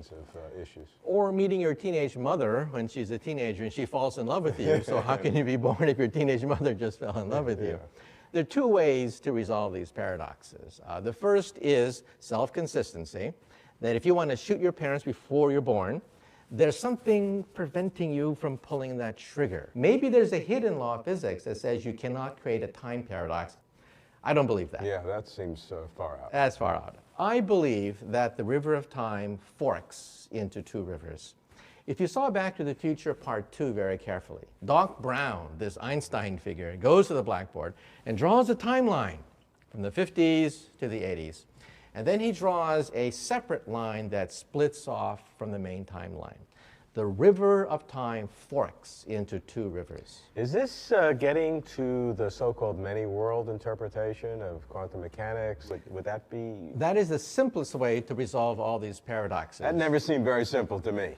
kinds of issues. Or meeting your teenage mother when she's a teenager and she falls in love with you. So how can you be born if your teenage mother just fell in love with you? There are two ways to resolve these paradoxes. The first is self-consistency, that if you want to shoot your parents before you're born, there's something preventing you from pulling that trigger. Maybe there's a hidden law of physics that says you cannot create a time paradox. I don't believe that. Yeah, that seems far out. That's far out. I believe that the river of time forks into two rivers. If you saw Back to the Future Part 2 very carefully, Doc Brown, this Einstein figure, goes to the blackboard and draws a timeline from the 50s to the 80s. And then he draws a separate line that splits off from the main timeline. The river of time forks into two rivers. Is this getting to the so-called many-world interpretation of quantum mechanics? Like, would that be? That is the simplest way to resolve all these paradoxes. That never seemed very simple to me.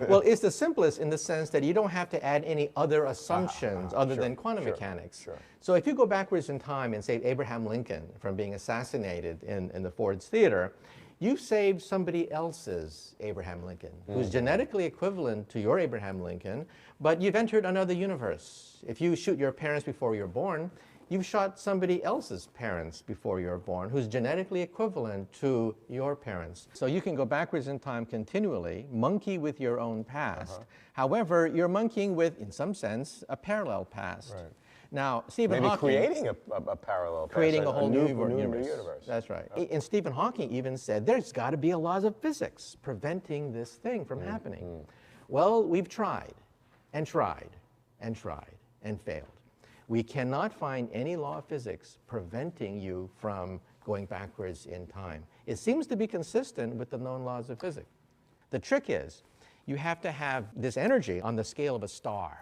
Well, it's the simplest in the sense that you don't have to add any other assumptions other than quantum mechanics. Sure. So if you go backwards in time and save Abraham Lincoln from being assassinated in the Ford's Theater, you saved somebody else's Abraham Lincoln, who's genetically equivalent to your Abraham Lincoln, but you've entered another universe. If you shoot your parents before you're born, you've shot somebody else's parents before you're born, who's genetically equivalent to your parents. So you can go backwards in time continually, monkey with your own past. However, you're monkeying with, in some sense, a parallel past. Right. Now, Stephen Maybe Hawking... creating a parallel past, creating a whole new universe. That's right. And Stephen Hawking even said there's got to be a laws of physics preventing this thing from happening. Well, we've tried and tried and tried and failed. We cannot find any law of physics preventing you from going backwards in time. It seems to be consistent with the known laws of physics. The trick is you have to have this energy on the scale of a star.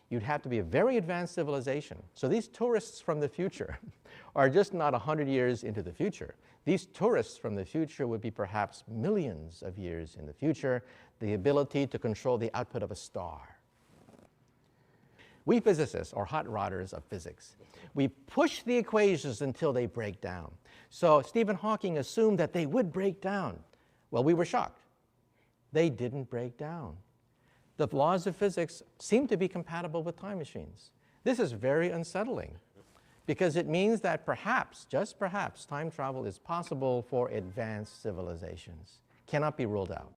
You'd have to be a very advanced civilization. So these tourists from the future are just not 100 years into the future. These tourists from the future would be perhaps millions of years in the future, the ability to control the output of a star. We physicists are hot rodders of physics. We push the equations until they break down. So Stephen Hawking assumed that they would break down. Well, we were shocked. They didn't break down. The laws of physics seem to be compatible with time machines. This is very unsettling because it means that perhaps, just perhaps, time travel is possible for advanced civilizations. Cannot be ruled out.